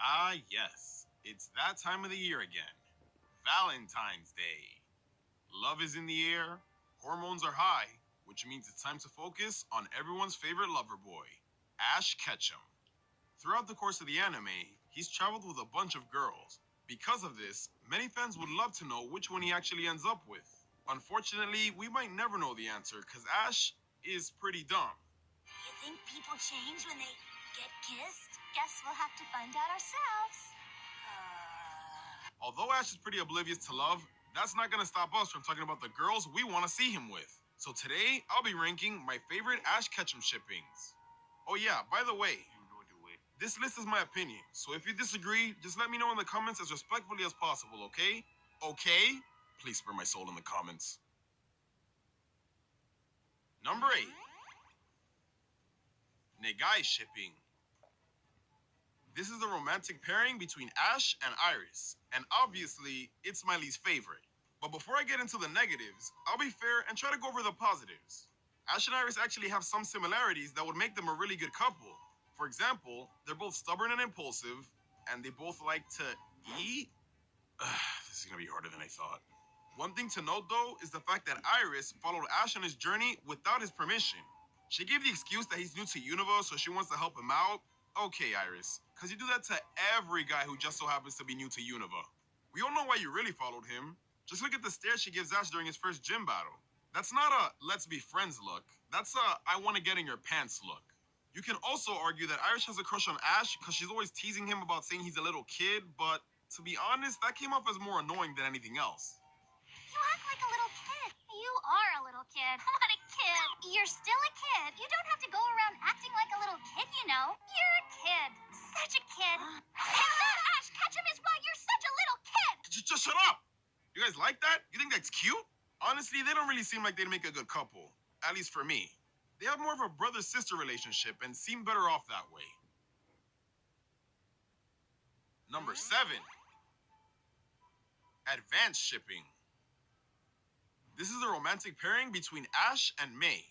Ah, yes, it's that time of the year again. Valentine's Day. Love is in the air, hormones are high, which means it's time to focus on everyone's favorite lover boy, Ash Ketchum. Throughout the course of the anime, he's traveled with a bunch of girls. Because of this, many fans would love to know which one he actually ends up with. Unfortunately, we might never know the answer because Ash is pretty dumb. You think people change when they get kissed? Guess we'll have to find out ourselves. Although Ash is pretty oblivious to love, that's not gonna stop us from talking about the girls we want to see him with. So today, I'll be ranking my favorite Ash Ketchum shippings. Oh yeah, by the way, this list is my opinion, so if you disagree, just let me know in the comments as respectfully as possible, okay? Okay? Please spare my soul in the comments. Number 8. Megai Shipping. This is the romantic pairing between Ash and Iris, and obviously, it's my least favorite. But before I get into the negatives, I'll be fair and try to go over the positives. Ash and Iris actually have some similarities that would make them a really good couple. For example, they're both stubborn and impulsive, and they both like to eat. This is gonna be harder than I thought. One thing to note though is the fact that Iris followed Ash on his journey without his permission. She gave the excuse that he's new to Unova, so she wants to help him out. Okay, Iris, because you do that to every guy who just so happens to be new to Unova. We all know why you really followed him. Just look at the stare she gives Ash during his first gym battle. That's not a let's be friends look. That's a I want to get in your pants look. You can also argue that Iris has a crush on Ash because she's always teasing him about saying he's a little kid, but to be honest, that came off as more annoying than anything else. You act like a little kid. You are a little kid. What a kid. You're still a kid. You don't have to go around acting like a little kid, you know. You're a kid. Such a kid. And that Ash Ketchum is why you're Just shut up! You guys like that? You think that's cute? Honestly, they don't really seem like they'd make a good couple. At least for me. They have more of a brother-sister relationship and seem better off that way. Number 7. Advanced shipping. This is a romantic pairing between Ash and May.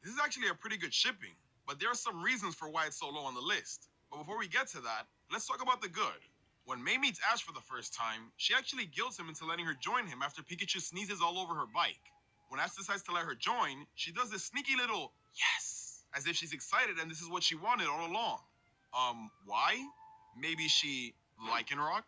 This is actually a pretty good shipping, but there are some reasons for why it's so low on the list. But before we get to that, let's talk about the good. When May meets Ash for the first time, she actually guilts him into letting her join him after Pikachu sneezes all over her bike. When Ash decides to let her join, she does this sneaky little yes, as if she's excited and this is what she wanted all along. Why? Maybe she Lycanroc?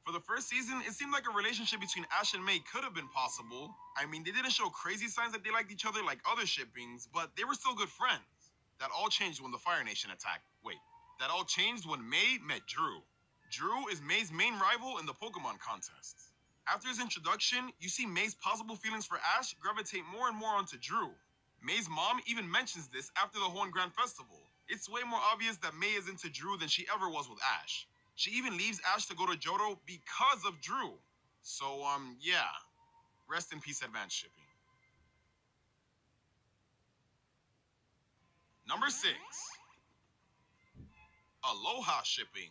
For the first season, it seemed like a relationship between Ash and May could have been possible. I mean, they didn't show crazy signs that they liked each other like other shippings, but they were still good friends. That all changed when the Fire Nation attacked. That all changed when May met Drew. Drew is May's main rival in the Pokemon contests. After his introduction, you see May's possible feelings for Ash gravitate more and more onto Drew. May's mom even mentions this after the Horn Grand Festival. It's way more obvious that May is into Drew than she ever was with Ash. She even leaves Ash to go to Johto because of Drew. So, yeah. Rest in peace, advanced shipping. Number 6. Aloha Shipping.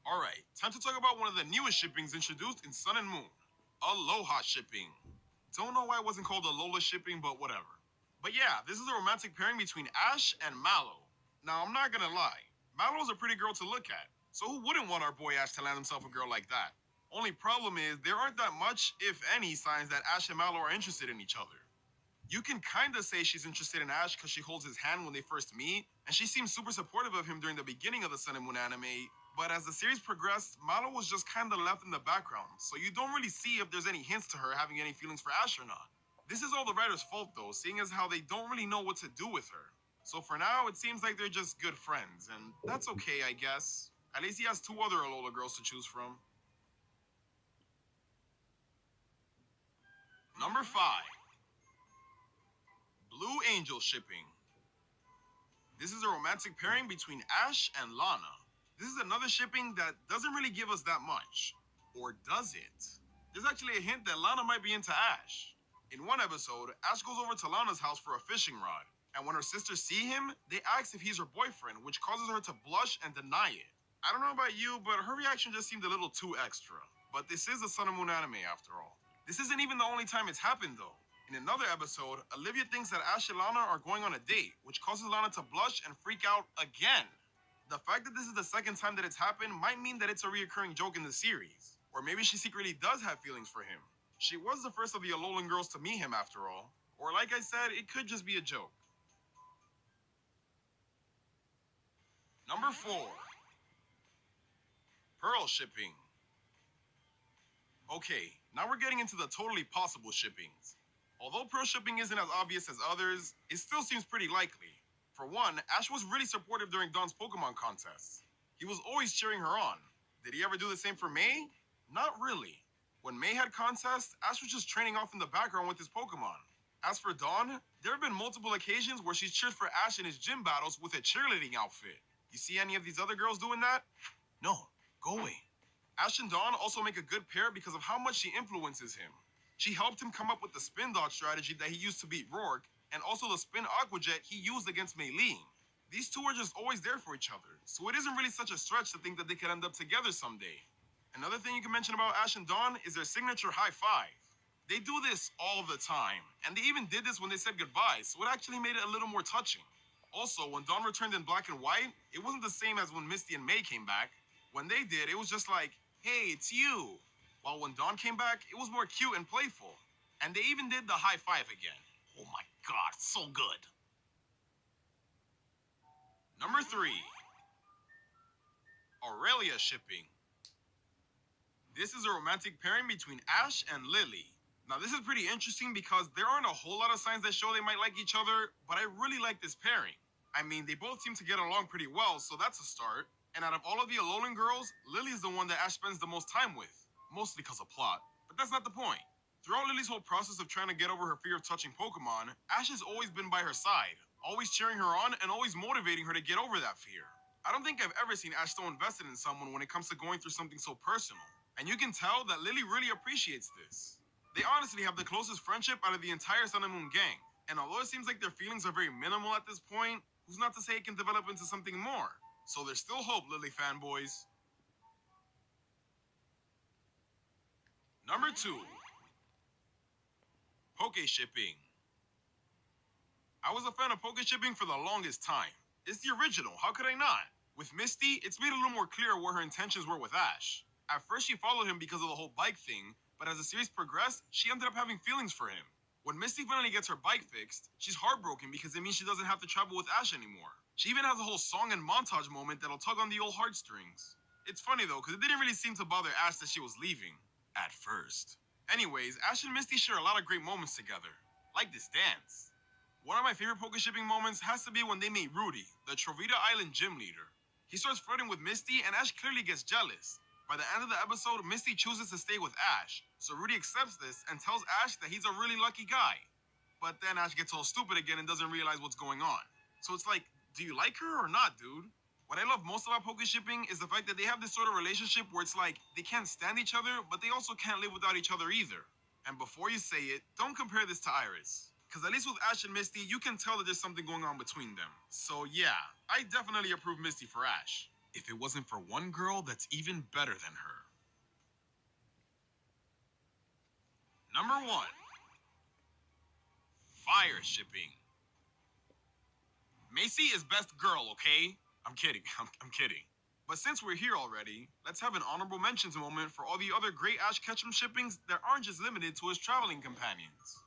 Alright, time to talk about one of the newest shippings introduced in Sun and Moon. Aloha Shipping. Don't know why it wasn't called Alola Shipping, but whatever. But yeah, this is a romantic pairing between Ash and Mallow. Now, I'm not gonna lie. Mallow's a pretty girl to look at, so who wouldn't want our boy Ash to land himself a girl like that? Only problem is, there aren't that much, if any, signs that Ash and Mallow are interested in each other. You can kinda say she's interested in Ash because she holds his hand when they first meet, and she seems super supportive of him during the beginning of the Sun and Moon anime, but as the series progressed, Mallow was just kinda left in the background, so you don't really see if there's any hints to her having any feelings for Ash or not. This is all the writer's fault though, seeing as how they don't really know what to do with her. So for now, it seems like they're just good friends, and that's okay, I guess. At least he has 2 other Alola girls to choose from. Number 5. Blue Angel Shipping. This is a romantic pairing between Ash and Lana. This is another shipping that doesn't really give us that much. Or does it? There's actually a hint that Lana might be into Ash. In one episode, Ash goes over to Lana's house for a fishing rod, and when her sisters see him, they ask if he's her boyfriend, which causes her to blush and deny it. I don't know about you, but her reaction just seemed a little too extra. But this is a Sun and Moon anime after all. This isn't even the only time it's happened though. In another episode, Olivia thinks that Ash and Lana are going on a date, which causes Lana to blush and freak out again. The fact that this is the second time that it's happened might mean that it's a reoccurring joke in the series. Or maybe she secretly does have feelings for him. She was the first of the Alolan girls to meet him after all. Or like I said, it could just be a joke. Number 4. Pearl Shipping. Okay, now we're getting into the totally possible shippings. Although Pearl Shipping isn't as obvious as others, it still seems pretty likely. For one, Ash was really supportive during Dawn's Pokemon contests. He was always cheering her on. Did he ever do the same for May? Not really. When May had contests, Ash was just training off in the background with his Pokemon. As for Dawn, there have been multiple occasions where she's cheered for Ash in his gym battles with a cheerleading outfit. You see any of these other girls doing that? No, go away. Ash and Dawn also make a good pair because of how much she influences him. She helped him come up with the spin dodge strategy that he used to beat Rourke, and also the spin aqua jet he used against Maylene. These two are just always there for each other, so it isn't really such a stretch to think that they could end up together someday. Another thing you can mention about Ash and Dawn is their signature high five. They do this all the time, and they even did this when they said goodbye, so it actually made it a little more touching. Also, when Dawn returned in black and white, it wasn't the same as when Misty and May came back. When they did, it was just like, hey, it's you. While when Dawn came back, it was more cute and playful. And they even did the high five again. Oh my god, so good. Number 3. Aurelia Shipping. This is a romantic pairing between Ash and Lily. Now this is pretty interesting because there aren't a whole lot of signs that show they might like each other, but I really like this pairing. I mean, they both seem to get along pretty well, so that's a start. And out of all of the Alolan girls, Lily is the one that Ash spends the most time with. Mostly because of plot. But that's not the point. Throughout Lily's whole process of trying to get over her fear of touching Pokemon, Ash has always been by her side, always cheering her on and always motivating her to get over that fear. I don't think I've ever seen Ash so invested in someone when it comes to going through something so personal. And you can tell that Lily really appreciates this. They honestly have the closest friendship out of the entire Sun and Moon gang. And although it seems like their feelings are very minimal at this point, who's not to say it can develop into something more? So there's still hope, Lily fanboys. Number 2. Poke Shipping. I was a fan of Poke Shipping for the longest time. It's the original, how could I not? With Misty, it's made a little more clear what her intentions were with Ash. At first she followed him because of the whole bike thing, but as the series progressed, she ended up having feelings for him. When Misty finally gets her bike fixed, she's heartbroken because it means she doesn't have to travel with Ash anymore. She even has a whole song and montage moment that'll tug on the old heartstrings. It's funny though, because it didn't really seem to bother Ash that she was leaving. At first. Anyways, Ash and Misty share a lot of great moments together. Like this dance. One of my favorite Poke Shipping moments has to be when they meet Rudy, the Trovita Island gym leader. He starts flirting with Misty and Ash clearly gets jealous. By the end of the episode, Misty chooses to stay with Ash, so Rudy accepts this and tells Ash that he's a really lucky guy. But then Ash gets all stupid again and doesn't realize what's going on. So it's like, do you like her or not, dude? What I love most about Poke Shipping is the fact that they have this sort of relationship where it's like, they can't stand each other, but they also can't live without each other either. And before you say it, don't compare this to Iris. Because at least with Ash and Misty, you can tell that there's something going on between them. So yeah, I definitely approve Misty for Ash. If it wasn't for one girl that's even better than her. Number 1. Fire Shipping. Macy is best girl, okay? I'm kidding, I'm kidding. But since we're here already, let's have an honorable mentions moment for all the other great Ash Ketchum shippings that aren't just limited to his traveling companions.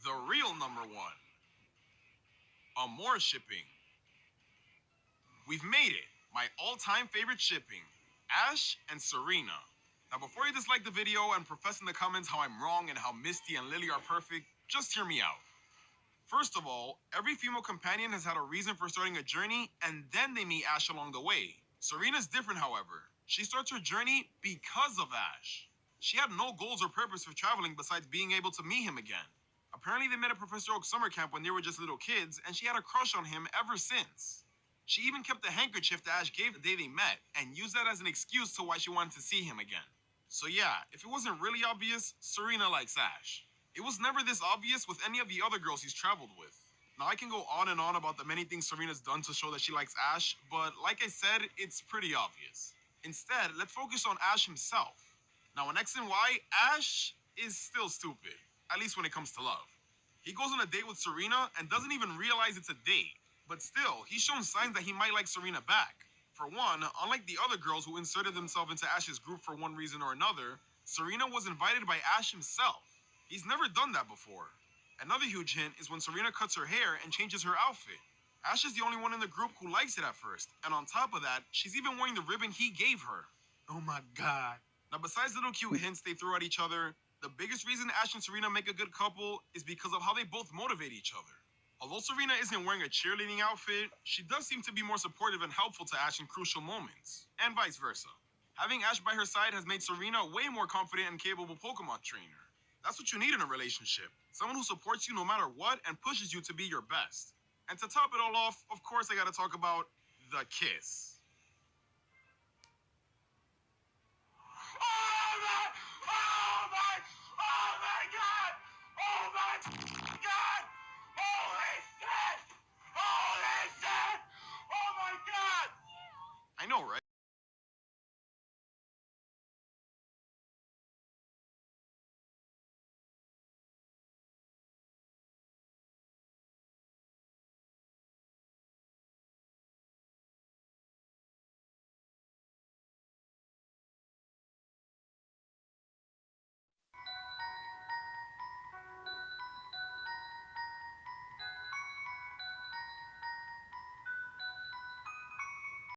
The real number 1. Amore Shipping. We've made it. My all-time favorite shipping. Ash and Serena. Now before you dislike the video and profess in the comments how I'm wrong and how Misty and Lily are perfect, just hear me out. First of all, every female companion has had a reason for starting a journey and then they meet Ash along the way. Serena's different, however. She starts her journey because of Ash. She had no goals or purpose for traveling besides being able to meet him again. Apparently they met at Professor Oak's summer camp when they were just little kids and she had a crush on him ever since. She even kept the handkerchief that Ash gave the day they met and used that as an excuse to why she wanted to see him again. So yeah, if it wasn't really obvious, Serena likes Ash. It was never this obvious with any of the other girls he's traveled with. Now I can go on and on about the many things Serena's done to show that she likes Ash, but like I said, it's pretty obvious. Instead, let's focus on Ash himself. Now in X and Y, Ash is still stupid, at least when it comes to love. He goes on a date with Serena and doesn't even realize it's a date. But still, he's shown signs that he might like Serena back. For one, unlike the other girls who inserted themselves into Ash's group for one reason or another, Serena was invited by Ash himself. He's never done that before. Another huge hint is when Serena cuts her hair and changes her outfit. Ash is the only one in the group who likes it at first, and on top of that, she's even wearing the ribbon he gave her. Oh my god. Now besides little cute hints they throw at each other, the biggest reason Ash and Serena make a good couple is because of how they both motivate each other. Although Serena isn't wearing a cheerleading outfit, she does seem to be more supportive and helpful to Ash in crucial moments, and vice versa. Having Ash by her side has made Serena a way more confident and capable Pokemon trainer. That's what you need in a relationship, someone who supports you no matter what and pushes you to be your best. And to top it all off, of course I gotta talk about the kiss.